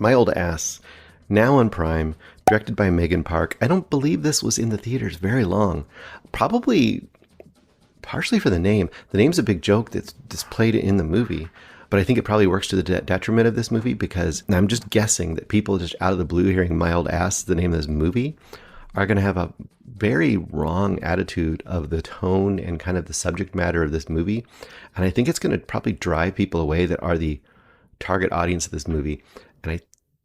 My Old Ass, now on Prime, directed by Megan Park. I don't believe this was in the theaters very long. Probably partially for the name. The name's a big joke that's displayed in the movie, but I think it probably works to the detriment of this movie because I'm just guessing that people just out of the blue hearing My Old Ass, the name of this movie, are going to have a very wrong attitude of the tone and kind of the subject matter of this movie. And I think it's going to probably drive people away that are the target audience of this movie. And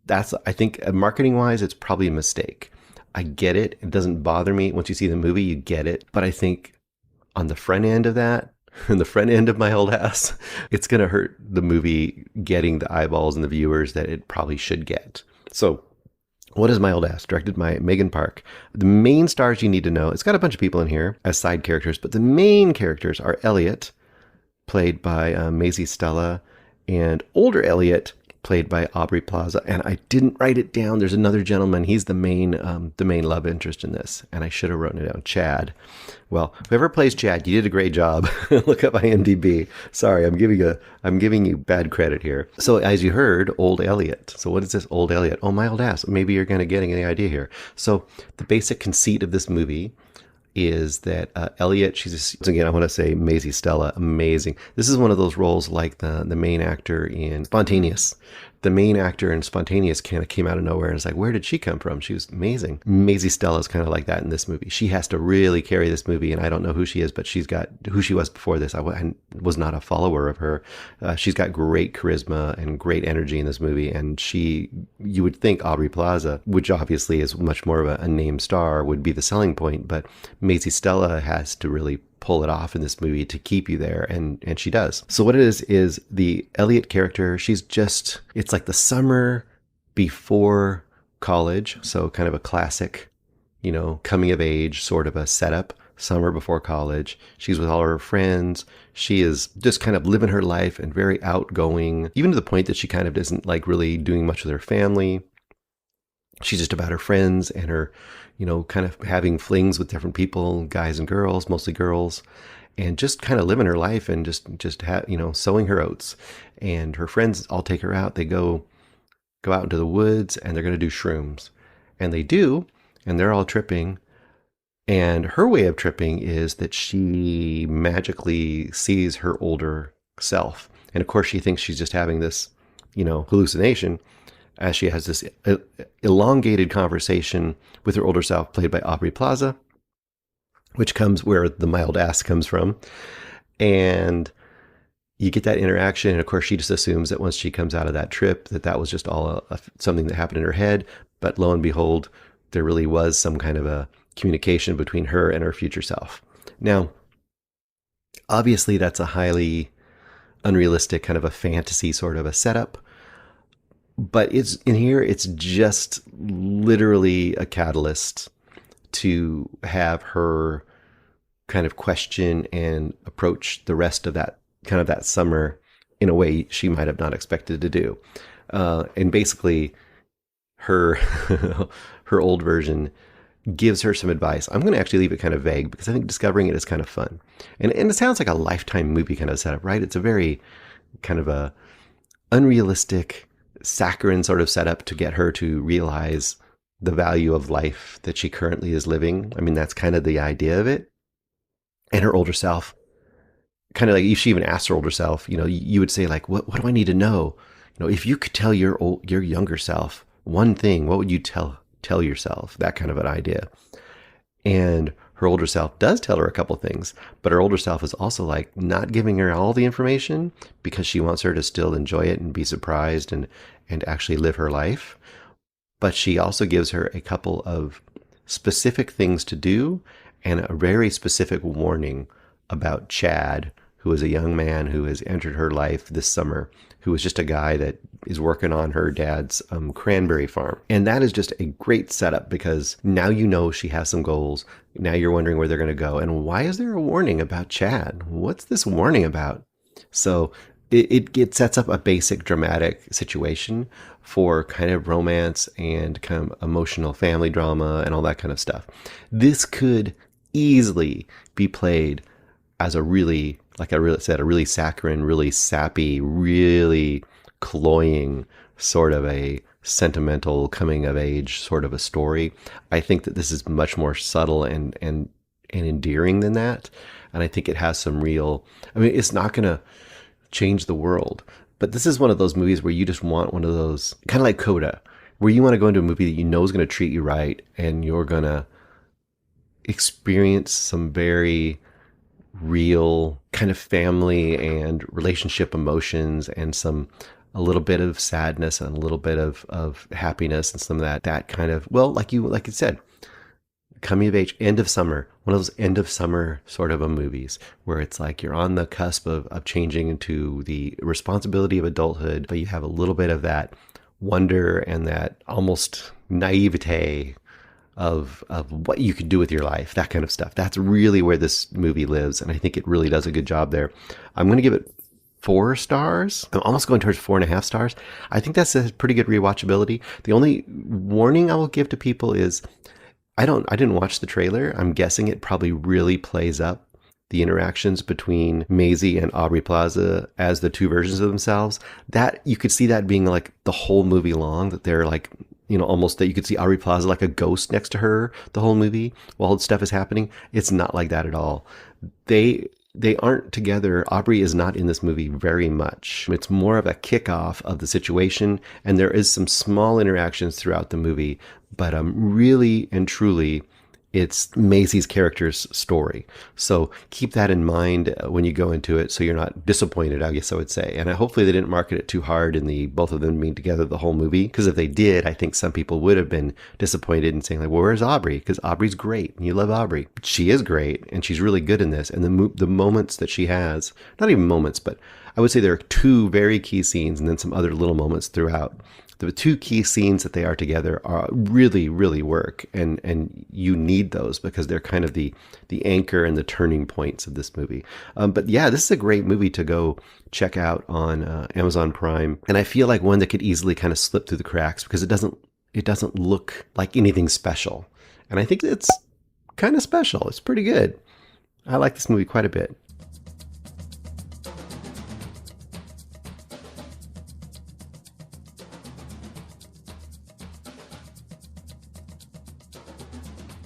I think marketing wise, it's probably a mistake. I get it. It doesn't bother me. Once you see the movie, you get it. But I think on the front end of that, on the front end of My Old Ass, it's going to hurt the movie getting the eyeballs and the viewers that it probably should get. So what is My Old Ass? Directed by Megan Park. The main stars you need to know, it's got a bunch of people in here as side characters, but the main characters are Elliott, played by Maisy Stella, and older Elliott, played by Aubrey Plaza. And I didn't write it down. There's another gentleman. He's the main love interest in this. And I should have written it down. Chad. Well, whoever plays Chad, you did a great job. Look up IMDb. Sorry, I'm giving you bad credit here. So as you heard, old Elliott. So what is this old Elliott? Oh, My Old Ass. Maybe you're going to get any idea here. So the basic conceit of this movie is that Elliott, again, I want to say Maisy Stella, amazing. This is one of those roles like the main actor in Spontaneous. The main actor in Spontaneous kind of came out of nowhere and it's like, where did she come from? She was amazing. Maisy Stella is kind of like that in this movie. She has to really carry this movie, and I don't know who she is, but she's got who she was before this. I was not a follower of her. She's got great charisma and great energy in this movie, and you would think Aubrey Plaza, which obviously is much more of a name star, would be the selling point, but Maisy Stella has to really pull it off in this movie to keep you there, and she does. So what it is the Elliott character, it's like the summer before college, so kind of a classic, coming of age sort of a setup, summer before college. She's with all her friends. She is just kind of living her life and very outgoing, even to the point that she kind of isn't like really doing much with her family. She's just about her friends and her, kind of having flings with different people, guys and girls, mostly girls, and just kind of living her life and just sowing her oats. And her friends all take her out. They go out into the woods and they're going to do shrooms. And they do, and they're all tripping. And her way of tripping is that she magically sees her older self. And of course, she thinks she's just having this, hallucination, as she has this elongated conversation with her older self, played by Aubrey Plaza, which comes where the My Old Ass comes from. And you get that interaction. And of course, she just assumes that once she comes out of that trip, that was just all something that happened in her head. But lo and behold, there really was some kind of a communication between her and her future self. Now, obviously, that's a highly unrealistic kind of a fantasy sort of a setup. But it's just literally a catalyst to have her kind of question and approach the rest of that kind of that summer in a way she might have not expected to do. And basically her her old version gives her some advice. I'm going to actually leave it kind of vague because I think discovering it is kind of fun. And it sounds like a Lifetime movie kind of setup, right? It's a very kind of a unrealistic, saccharine sort of setup to get her to realize the value of life that she currently is living. I mean, that's kind of the idea of it. And her older self, kind of like if she even asked her older self, you would say like, what do I need to know? If you could tell your younger self one thing, what would you tell yourself? That kind of an idea. And her older self does tell her a couple things, but her older self is also like not giving her all the information because she wants her to still enjoy it and be surprised and actually live her life. But she also gives her a couple of specific things to do and a very specific warning about Chad, who is a young man who has entered her life this summer, who is just a guy that is working on her dad's cranberry farm. And that is just a great setup because now she has some goals. Now you're wondering where they're going to go. And why is there a warning about Chad? What's this warning about? So it sets up a basic dramatic situation for kind of romance and kind of emotional family drama and all that kind of stuff. This could easily be played as a really saccharine, really sappy, really cloying sort of a sentimental coming of age sort of a story. I think that this is much more subtle and endearing than that. And I think it has some real, I mean, it's not going to change the world, but this is one of those movies where you just want one of those, kind of like Coda, where you want to go into a movie that you know is going to treat you right and you're going to experience some very real kind of family and relationship emotions and some a little bit of sadness and a little bit of happiness and some of that kind of, well, like you said, coming of age, end of summer, one of those end of summer sort of a movies where it's like you're on the cusp of changing into the responsibility of adulthood, but you have a little bit of that wonder and that almost naivete of what you could do with your life, that kind of stuff. That's really where this movie lives, and I think it really does a good job there. I'm going to give it 4 stars. I'm almost going towards 4.5 stars. I think that's a pretty good rewatchability. The only warning I will give to people is I didn't watch the trailer. I'm guessing it probably really plays up the interactions between Maisy and Aubrey Plaza as the two versions of themselves. That you could see that being like the whole movie long, that they're like, you know, almost that you could see Aubrey Plaza like a ghost next to her the whole movie while stuff is happening. It's not like that at all. They aren't together. Aubrey is not in this movie very much. It's more of a kickoff of the situation, and there is some small interactions throughout the movie, but really and truly, it's Maisy's character's story. So keep that in mind when you go into it, so you're not disappointed, I guess I would say. And hopefully they didn't market it too hard in the both of them being together the whole movie, because if they did, I think some people would have been disappointed and saying like, well, where's Aubrey? Because Aubrey's great and you love Aubrey. She is great and she's really good in this. And the moments that she has, not even moments, but I would say there are 2 very key scenes and then some other little moments throughout. The 2 key scenes that they are together are really, really work, and you need those because they're kind of the anchor and the turning points of this movie. But yeah, this is a great movie to go check out on Amazon Prime, and I feel like one that could easily kind of slip through the cracks because it doesn't look like anything special, and I think it's kind of special. It's pretty good. I like this movie quite a bit.